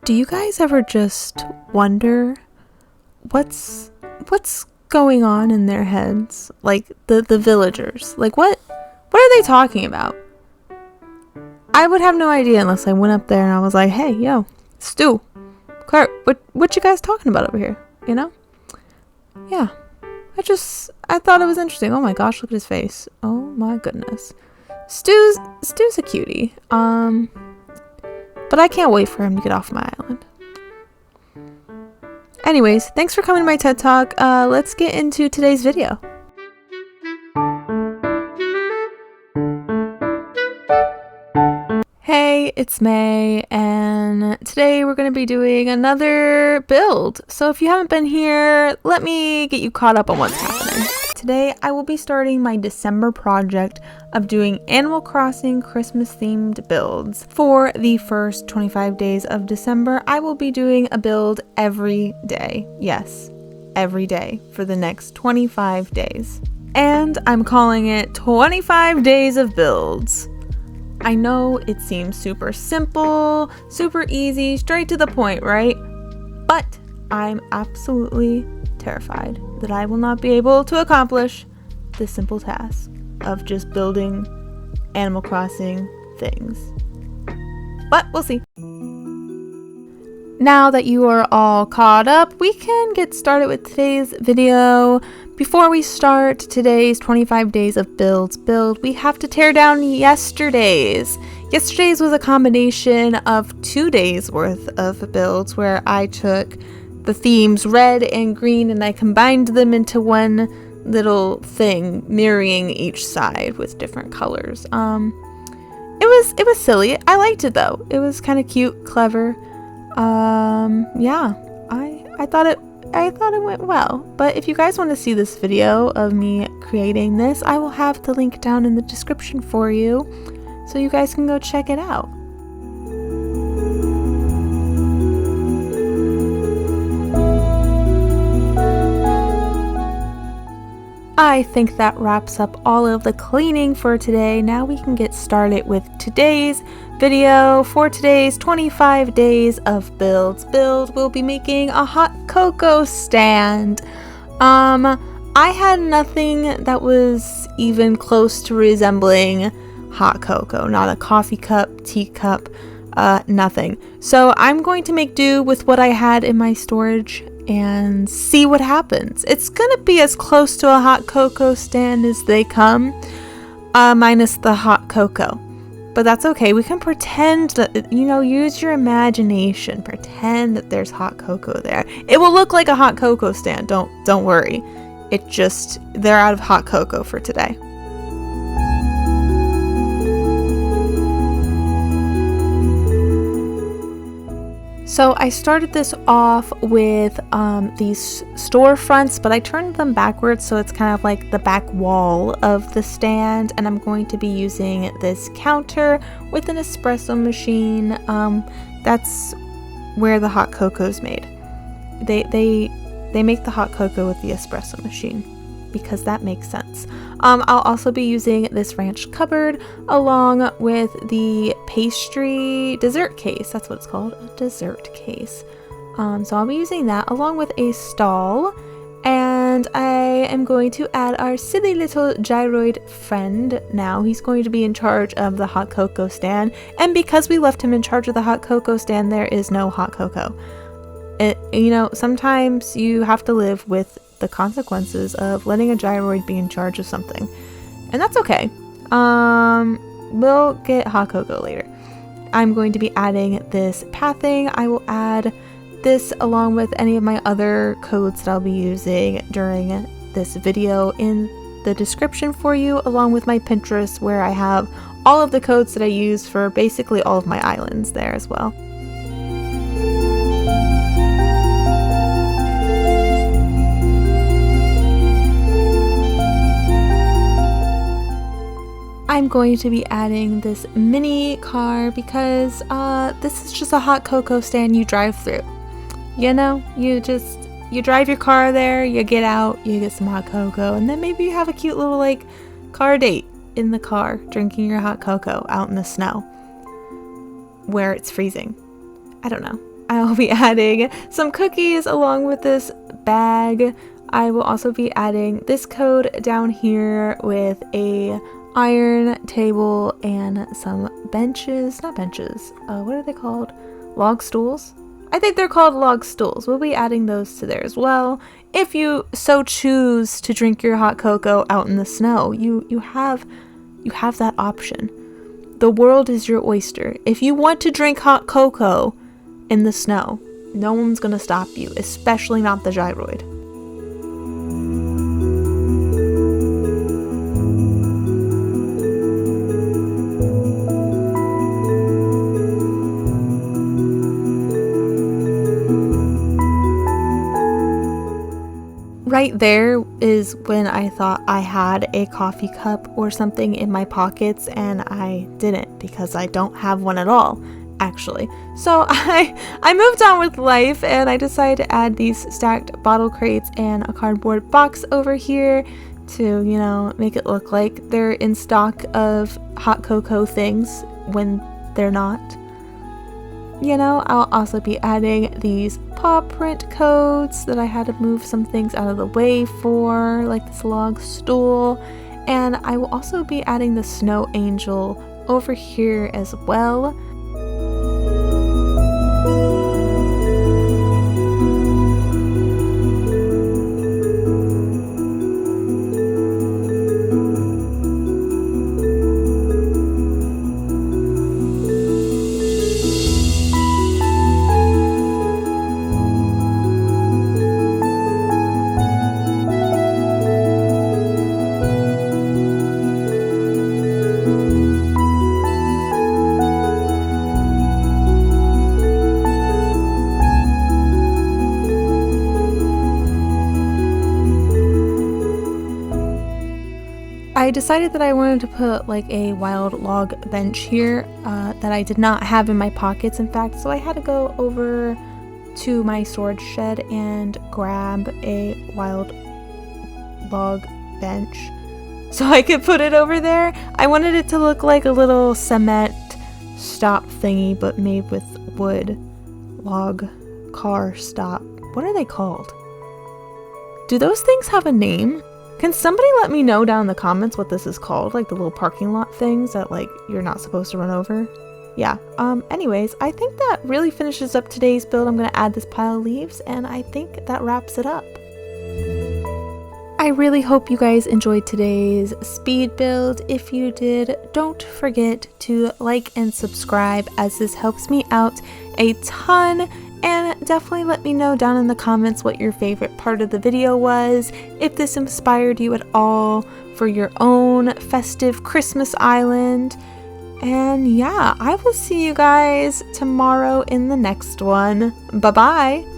Do you guys ever just wonder what's going on in their heads? Like the villagers. Like what are they talking about? I would have no idea unless I went up there and I was like, "Hey, yo, Stu, Clark, what you guys talking about over here?" You know? Yeah. I thought it was interesting. Oh my gosh, look at his face. Oh my goodness. Stu's a cutie. But I can't wait for him to get off my island. Anyways, thanks for coming to my TED Talk. Let's get into today's video. Hey, it's May, and today we're going to be doing another build. So if you haven't been here, let me get you caught up on what's happening. Today, I will be starting my December project of doing Animal Crossing Christmas themed builds. For the first 25 days of December, I will be doing a build every day. Yes, every day for the next 25 days. And I'm calling it 25 Days of Builds. I know it seems super simple, super easy, straight to the point, right? But I'm absolutely terrified that I will not be able to accomplish the simple task of just building Animal Crossing things. But we'll see. Now that you are all caught up, we can get started with today's video. Before we start today's 25 days of builds build, we have to tear down yesterday's. Yesterday's was a combination of 2 days worth of builds where I took the themes red and green and I combined them into one little thing mirroring each side with different colors. It was silly. I liked it though. It was kind of cute, clever. Yeah, I thought it went well. But if you guys want to see this video of me creating this, I will have the link down in the description for you so you guys can go check it out. I think that wraps up all of the cleaning for today. Now we can get started with today's video. For today's 25 days of builds build, we'll be making a hot cocoa stand. I had nothing that was even close to resembling hot cocoa. Not a coffee cup, teacup, nothing. So I'm going to make do with what I had in my storage and see what happens. It's gonna be as close to a hot cocoa stand as they come, minus the hot cocoa. But that's okay. We can pretend that, use your imagination. Pretend that there's hot cocoa there. It will look like a hot cocoa stand. Don't worry. They're out of hot cocoa for today. So I started this off with these storefronts, but I turned them backwards so it's kind of like the back wall of the stand, and I'm going to be using this counter with an espresso machine. That's where the hot cocoa is made. They make the hot cocoa with the espresso machine because that makes sense. I'll also be using this ranch cupboard along with the pastry dessert case. That's what it's called, a dessert case. So I'll be using that along with a stall, and I am going to add our silly little gyroid friend now. He's going to be in charge of the hot cocoa stand, and because we left him in charge of the hot cocoa stand, there is no hot cocoa. Sometimes you have to live with the consequences of letting a gyroid be in charge of something, and that's okay. We'll get hot cocoa later. I'm going to be adding this pathing. I will add this along with any of my other codes that I'll be using during this video in the description for you, along with my Pinterest where I have all of the codes that I use for basically all of my islands there as well. I'm going to be adding this mini car because this is just a hot cocoa stand you drive through. You drive your car there, you get out, you get some hot cocoa, and then maybe you have a cute little car date in the car drinking your hot cocoa out in the snow where it's freezing. I don't know. I'll be adding some cookies along with this bag. I will also be adding this code down here with a iron table and some benches. Not benches. What are they called? Log stools? I think they're called log stools. We'll be adding those to there as well. If you so choose to drink your hot cocoa out in the snow, you have that option. The world is your oyster. If you want to drink hot cocoa in the snow, no one's gonna stop you, especially not the gyroid. Right there is when I thought I had a coffee cup or something in my pockets, and I didn't, because I don't have one at all, actually. So I moved on with life, and I decided to add these stacked bottle crates and a cardboard box over here to, you know, make it look like they're in stock of hot cocoa things when they're not. You know, I'll also be adding these paw print codes that I had to move some things out of the way for, like this log stool. And I will also be adding the snow angel over here as well. I decided that I wanted to put like a wild log bench here that I did not have in my pockets, in fact, so I had to go over to my storage shed and grab a wild log bench so I could put it over there. I wanted it to look like a little cement stop thingy, but made with wood. Log car stop. What are they called? Do those things have a name? Can somebody let me know down in the comments what this is called? Like the little parking lot things that like you're not supposed to run over? Yeah, anyways, I think that really finishes up today's build. I'm gonna add this pile of leaves, and I think that wraps it up. I really hope you guys enjoyed today's speed build. If you did, don't forget to like and subscribe, as this helps me out a ton. And definitely let me know down in the comments what your favorite part of the video was, if this inspired you at all for your own festive Christmas island. And yeah, I will see you guys tomorrow in the next one. Bye-bye!